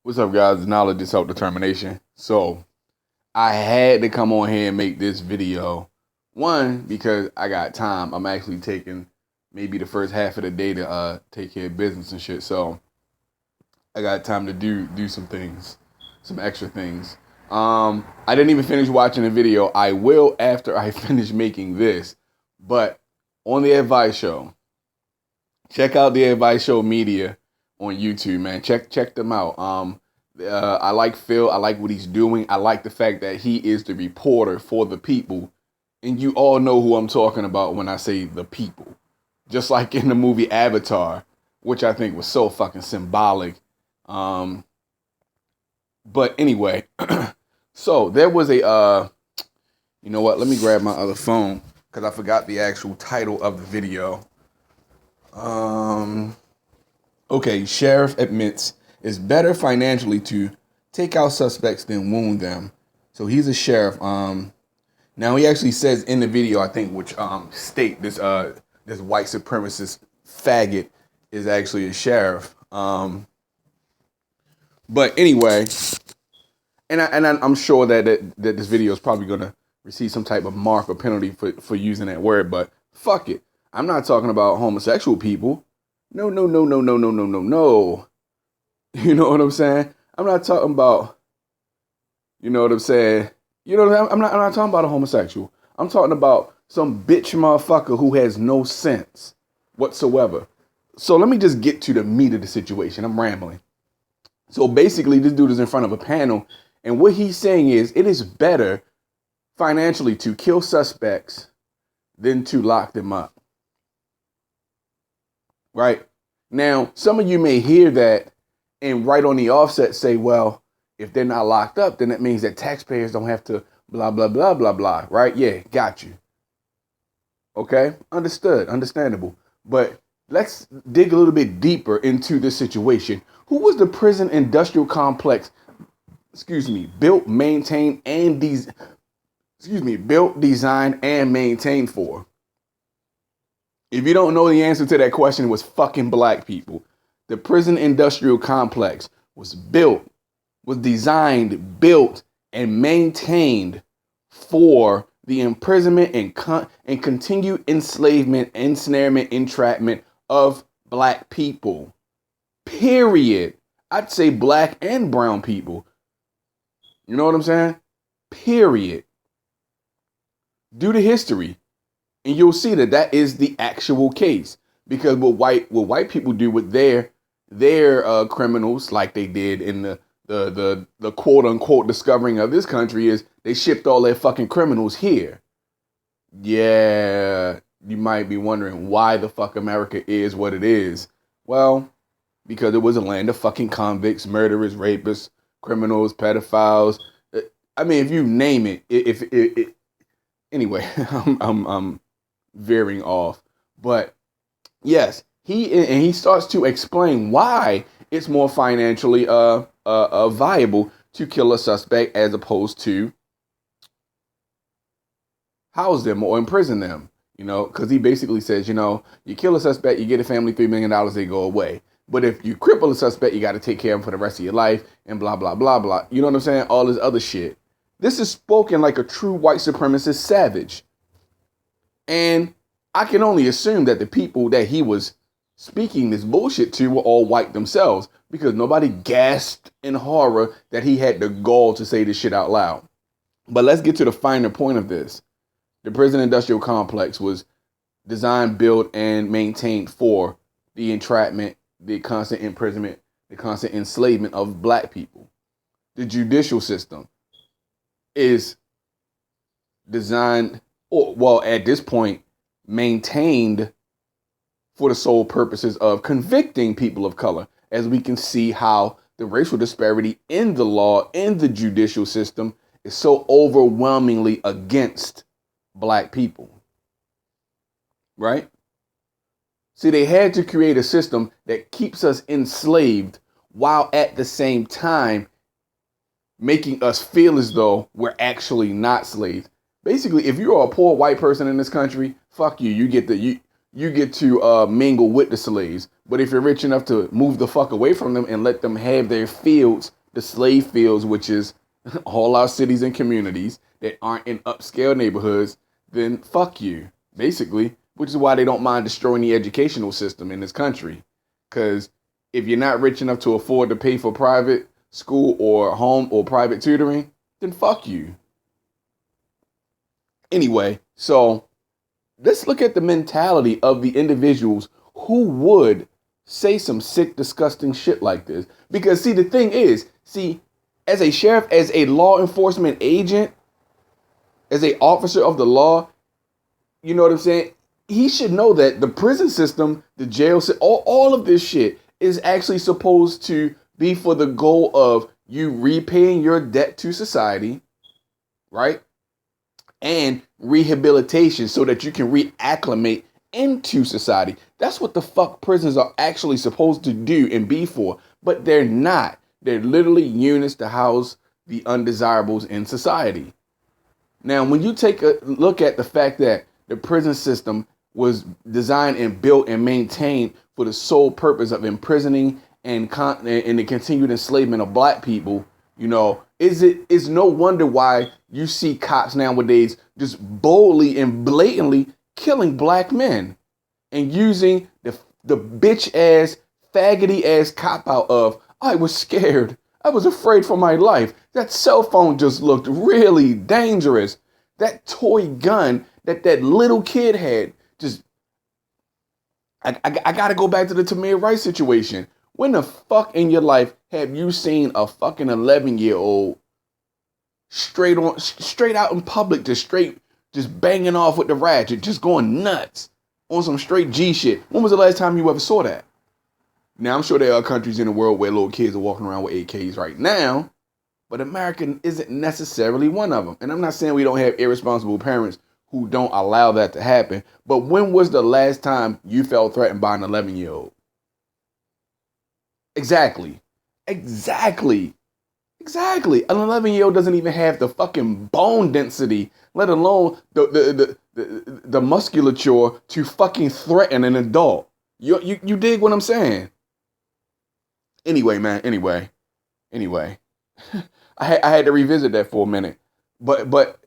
What's up, guys? Knowledge is self-determination. So I had to come on here and make this video. One, because I got time. I'm actually taking maybe the first half of the day to take care of business and shit. So I got time to do some things, some extra things. I didn't even finish watching the video. I will after I finish making this. But on the Advice Show, check out the Advice Show Media on YouTube, man. Check them out. I like Phil. I like what he's doing. I like the fact that he is the reporter for the people. And you all know who I'm talking about when I say the people. Just like in the movie Avatar, which I think was so fucking symbolic. But anyway, so there was you know what? Let me grab my other phone because I forgot the actual title of the video. Okay, sheriff admits it's better financially to take out suspects than wound them. So he's a sheriff. Now he actually says in the video, I think, which state this white supremacist faggot is actually a sheriff. But anyway, and I'm sure that this video is probably gonna receive some type of mark or penalty for using that word. But fuck it, I'm not talking about homosexual people. No. You know what I'm saying? I'm not talking about, you know what I'm saying? You know what I'm not talking about a homosexual. I'm talking about some bitch motherfucker who has no sense whatsoever. So let me just get to the meat of the situation. I'm rambling. So basically, this dude is in front of a panel, and what he's saying is it is better financially to kill suspects than to lock them up. Right? Now, some of you may hear that and right on the offset say, well, if they're not locked up, then that means that taxpayers don't have to blah, blah, blah, blah, blah, right? Yeah, got you. Okay, understood, understandable. But let's dig a little bit deeper into this situation. Who was the prison industrial complex, built, maintained, and built, designed, and maintained for? If you don't know the answer to that question, it was fucking black people. The prison industrial complex was designed, built, and maintained for the imprisonment and continued enslavement, ensnarement, entrapment of black people. Period. I'd say black and brown people. You know what I'm saying? Period. Due to history. And you'll see that is the actual case. Because what white people do with their criminals, like they did in the quote unquote discovering of this country, is they shipped all their fucking criminals here. Yeah, you might be wondering why the fuck America is what it is. Well, because it was a land of fucking convicts, murderers, rapists, criminals, pedophiles. I mean, if you name it, anyway, I'm veering off, but yes. He starts to explain why it's more financially viable to kill a suspect as opposed to house them or imprison them. You know, because he basically says, you know, you kill a suspect, you get a family $3 million, they go away. But if you cripple a suspect, you got to take care of them for the rest of your life and blah, blah, blah, blah. You know what I'm saying? All this other shit. This is spoken like a true white supremacist savage. And I can only assume that the people that he was speaking this bullshit to were all white themselves, because nobody gasped in horror that he had the gall to say this shit out loud. But let's get to the finer point of this. The prison industrial complex was designed, built, and maintained for the entrapment, the constant imprisonment, the constant enslavement of black people. The judicial system is designed, or well, at this point, maintained for the sole purposes of convicting people of color, as we can see how the racial disparity in the law, in the judicial system, is so overwhelmingly against black people. Right? See, they had to create a system that keeps us enslaved while at the same time making us feel as though we're actually not slaves. Basically, if you're a poor white person in this country, fuck you. You get the you get to mingle with the slaves. But if you're rich enough to move the fuck away from them and let them have their fields, the slave fields, which is all our cities and communities that aren't in upscale neighborhoods, then fuck you, basically. Which is why they don't mind destroying the educational system in this country. Because if you're not rich enough to afford to pay for private school or home or private tutoring, then fuck you. Anyway, so let's look at the mentality of the individuals who would say some sick, disgusting shit like this. Because see, the thing is, as a sheriff, as a law enforcement agent, as a officer of the law, you know what I'm saying? He should know that the prison system, the jail system, all of this shit is actually supposed to be for the goal of you repaying your debt to society, right? And rehabilitation so that you can reacclimate into society. That's what the fuck prisons are actually supposed to do and be for. But they're not. They're literally units to house the undesirables in society. Now, when you take a look at the fact that the prison system was designed and built and maintained for the sole purpose of imprisoning and the continued enslavement of black people, you know, it's no wonder why you see cops nowadays just boldly and blatantly killing black men and using the bitch ass, faggoty ass cop out of, I was scared. I was afraid for my life. That cell phone just looked really dangerous. That toy gun that little kid had, just, I got to go back to the Tamir Rice situation. When the fuck in your life have you seen a fucking 11-year-old straight out in public, just banging off with the ratchet, just going nuts on some straight G shit? When was the last time you ever saw that? Now, I'm sure there are countries in the world where little kids are walking around with AKs right now, but America isn't necessarily one of them. And I'm not saying we don't have irresponsible parents who don't allow that to happen, but when was the last time you felt threatened by an 11-year-old? Exactly. An 11-year-old doesn't even have the fucking bone density, let alone the musculature to fucking threaten an adult. You dig what I'm saying? Anyway, man. Anyway, I had to revisit that for a minute, but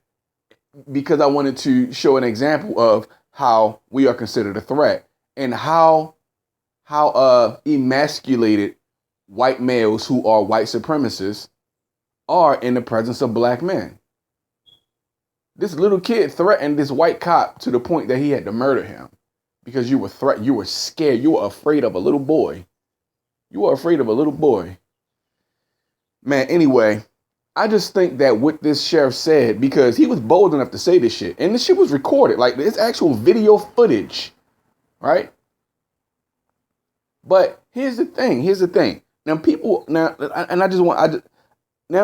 because I wanted to show an example of how we are considered a threat and how emasculated white males who are white supremacists are in the presence of black men. This little kid threatened this white cop to the point that he had to murder him because you were scared, you were afraid of a little boy. Man, anyway, I just think that what this sheriff said, because he was bold enough to say this shit, and this shit was recorded, like it's actual video footage, right? But here's the thing. Now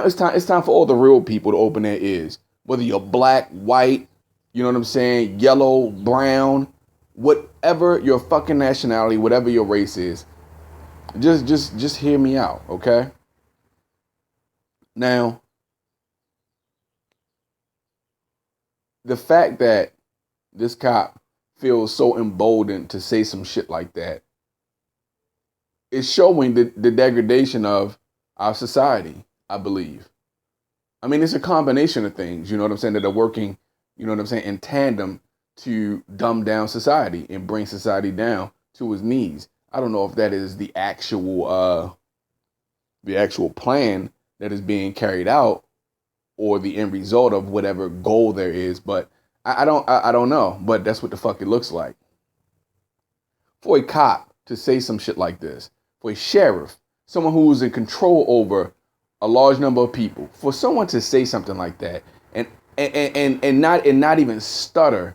it's time for all the real people to open their ears. Whether you're black, white, you know what I'm saying, yellow, brown, whatever your fucking nationality, whatever your race is, just hear me out, okay? Now, the fact that this cop feels so emboldened to say some shit like that is showing the degradation of our society, I believe. I mean, it's a combination of things, you know what I'm saying, that are working, you know what I'm saying, in tandem to dumb down society and bring society down to its knees. I don't know if that is the actual plan that is being carried out or the end result of whatever goal there is, but I don't know, but that's what the fuck it looks like. For a cop to say some shit like this, for a sheriff, someone who's in control over a large number of people, for someone to say something like that and not even stutter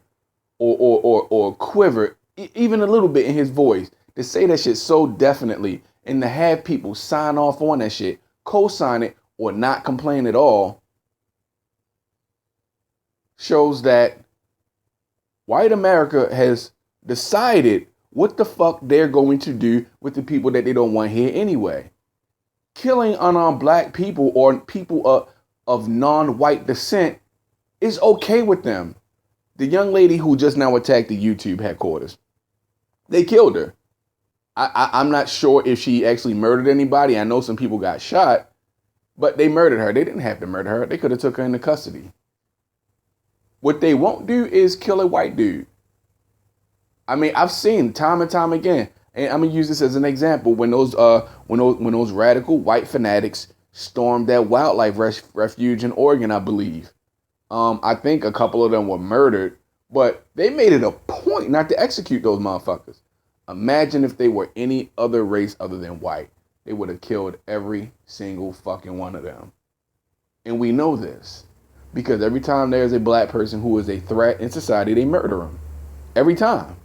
or quiver even a little bit in his voice, to say that shit so definitely and to have people sign off on that shit, co-sign it or not complain at all, shows that white America has decided what the fuck they're going to do with the people that they don't want here anyway. Killing unarmed black people or people of non-white descent is okay with them. The young lady who just now attacked the YouTube headquarters, They killed her. I'm not sure if she actually murdered anybody. I know some people got shot, but they murdered her. They didn't have to murder her. They could have took her into custody. What they won't do is kill a white dude. I mean, I've seen time and time again, and I'm gonna use this as an example. When those radical white fanatics stormed that wildlife refuge in Oregon, I believe. I think a couple of them were murdered, but they made it a point not to execute those motherfuckers. Imagine if they were any other race other than white. They would have killed every single fucking one of them. And we know this because every time there's a black person who is a threat in society, they murder him. Every time.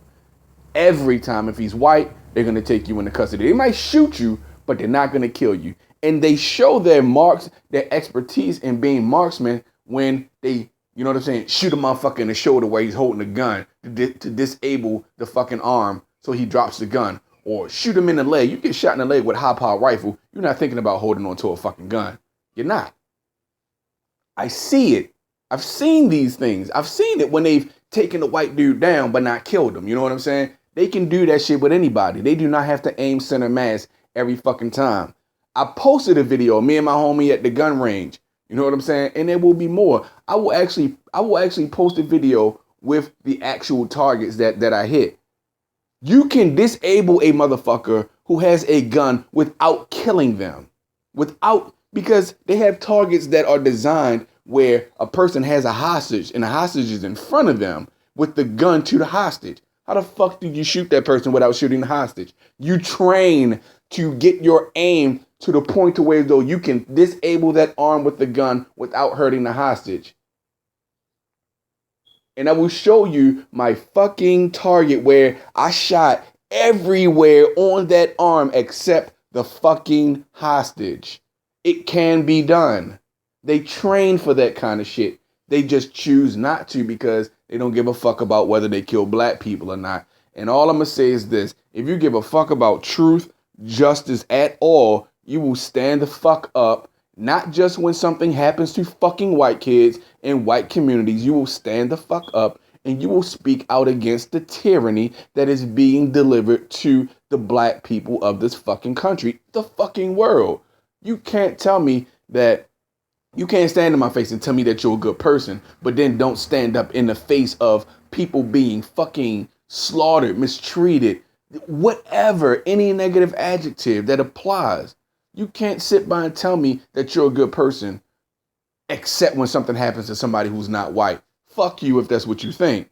Every time. If he's white, they're going to take you into custody. They might shoot you, but they're not going to kill you. And they show their expertise in being marksmen when they, you know what I'm saying, shoot a motherfucker in the shoulder where he's holding a gun to disable the fucking arm so he drops the gun. Or shoot him in the leg. You get shot in the leg with a high-powered rifle, you're not thinking about holding on to a fucking gun. You're not. I see it. I've seen these things. I've seen it when they've taken the white dude down but not killed him. You know what I'm saying? They can do that shit with anybody. They do not have to aim center mass every fucking time. I posted a video of me and my homie at the gun range. You know what I'm saying? And there will be more. I will actually post a video with the actual targets that I hit. You can disable a motherfucker who has a gun without killing them. Because they have targets that are designed where a person has a hostage and the hostage is in front of them with the gun to the hostage. How the fuck did you shoot that person without shooting the hostage? You train to get your aim to the point to where though you can disable that arm with the gun without hurting the hostage. And I will show you my fucking target where I shot everywhere on that arm except the fucking hostage. It can be done. They train for that kind of shit. They just choose not to because they don't give a fuck about whether they kill black people or not. And all I'm going to say is this. If you give a fuck about truth, justice at all, you will stand the fuck up. Not just when something happens to fucking white kids in white communities. You will stand the fuck up and you will speak out against the tyranny that is being delivered to the black people of this fucking country, the fucking world. You can't tell me that you can't stand in my face and tell me that you're a good person, but then don't stand up in the face of people being fucking slaughtered, mistreated, whatever, any negative adjective that applies. You can't sit by and tell me that you're a good person, except when something happens to somebody who's not white. Fuck you if that's what you think.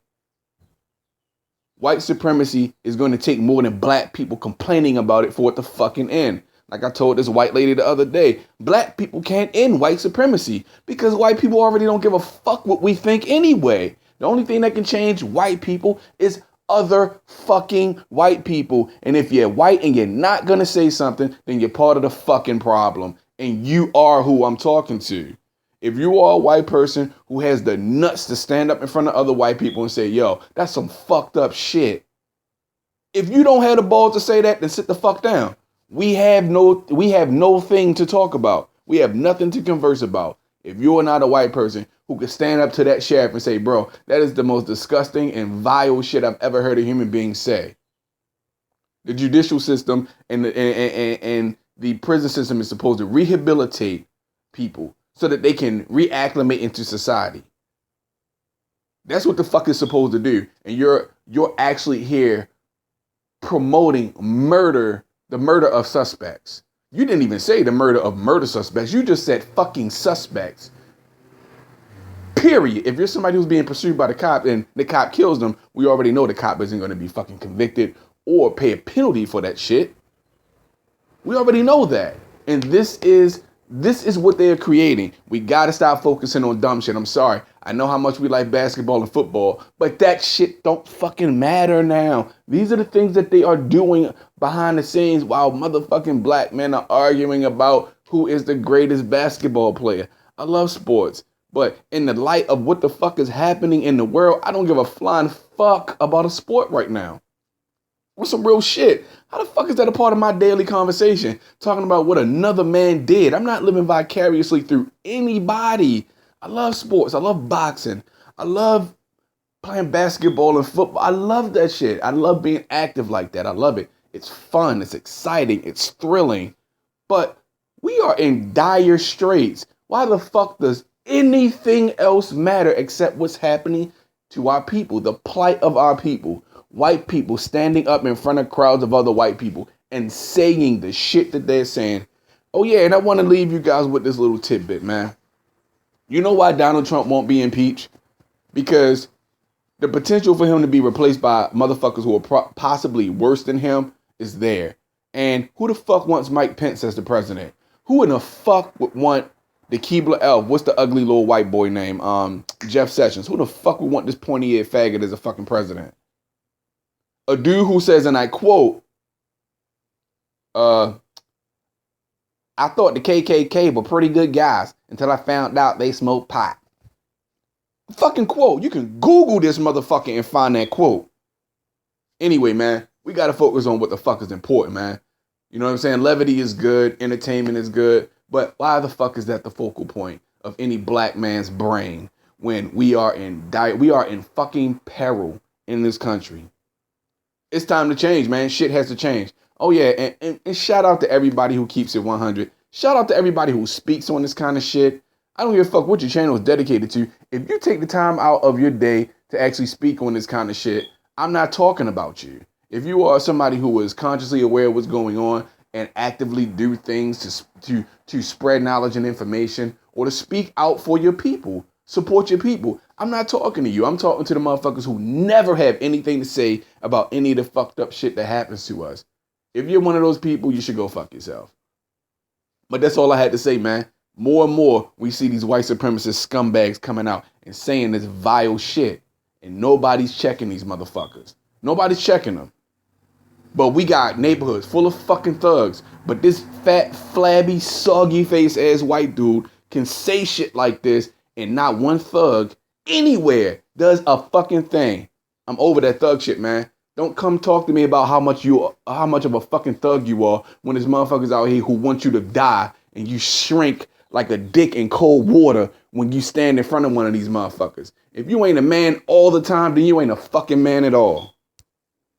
White supremacy is going to take more than black people complaining about it for it to fucking end. Like I told this white lady the other day, black people can't end white supremacy because white people already don't give a fuck what we think anyway. The only thing that can change white people is other fucking white people. And if you're white and you're not going to say something, then you're part of the fucking problem. And you are who I'm talking to. If you are a white person who has the nuts to stand up in front of other white people and say, yo, that's some fucked up shit. If you don't have the balls to say that, then sit the fuck down. We have no thing to talk about. We have nothing to converse about. If you are not a white person who can stand up to that sheriff and say, bro, that is the most disgusting and vile shit I've ever heard a human being say. The judicial system and the prison system is supposed to rehabilitate people so that they can reacclimate into society. That's what the fuck is supposed to do. And you're actually here promoting murder. The murder of suspects. You didn't even say the murder of murder suspects. You just said fucking suspects. Period. If you're somebody who's being pursued by the cop and the cop kills them, we already know the cop isn't going to be fucking convicted or pay a penalty for that shit. We already know that. And this is what they're creating. We got to stop focusing on dumb shit. I'm sorry. I know how much we like basketball and football, but that shit don't fucking matter now. These are the things that they are doing behind the scenes while motherfucking black men are arguing about who is the greatest basketball player. I love sports, but in the light of what the fuck is happening in the world, I don't give a flying fuck about a sport right now. What's some real shit? How the fuck is that a part of my daily conversation? Talking about what another man did. I'm not living vicariously through anybody. I love sports. I love boxing. I love playing basketball and football. I love that shit. I love being active like that. I love it. It's fun. It's exciting. It's thrilling. But we are in dire straits. Why the fuck does anything else matter except what's happening to our people, the plight of our people? White people standing up in front of crowds of other white people and saying the shit that they're saying. Oh yeah, and I want to leave you guys with this little tidbit, man. You know why Donald Trump won't be impeached? Because the potential for him to be replaced by motherfuckers who are possibly worse than him is there. And who the fuck wants Mike Pence as the president? Who in the fuck would want the Keebler elf? What's the ugly little white boy name? Jeff Sessions. Who the fuck would want this pointy-eared faggot as a fucking president? A dude who says, and I quote, I thought the KKK were pretty good guys until I found out they smoke pot. Fucking quote. You can Google this motherfucker and find that quote. Anyway, man, we got to focus on what the fuck is important, man. You know what I'm saying? Levity is good. Entertainment is good. But why the fuck is that the focal point of any black man's brain when we are in fucking peril in this country? It's time to change, man. Shit has to change. Oh, yeah. And shout out to everybody who keeps it 100. Shout out to everybody who speaks on this kind of shit. I don't give a fuck what your channel is dedicated to. If you take the time out of your day to actually speak on this kind of shit, I'm not talking about you. If you are somebody who is consciously aware of what's going on and actively do things to spread knowledge and information or to speak out for your people, support your people, I'm not talking to you. I'm talking to the motherfuckers who never have anything to say about any of the fucked up shit that happens to us. If you're one of those people, you should go fuck yourself. But that's all I had to say, man. More and more, we see these white supremacist scumbags coming out and saying this vile shit. And nobody's checking these motherfuckers. Nobody's checking them. But we got neighborhoods full of fucking thugs. But this fat, flabby, soggy face ass white dude can say shit like this and not one thug anywhere does a fucking thing. I'm over that thug shit, man. Don't come talk to me about how much of a fucking thug you are when there's motherfuckers out here who want you to die and you shrink like a dick in cold water when you stand in front of one of these motherfuckers. If you ain't a man all the time, then you ain't a fucking man at all.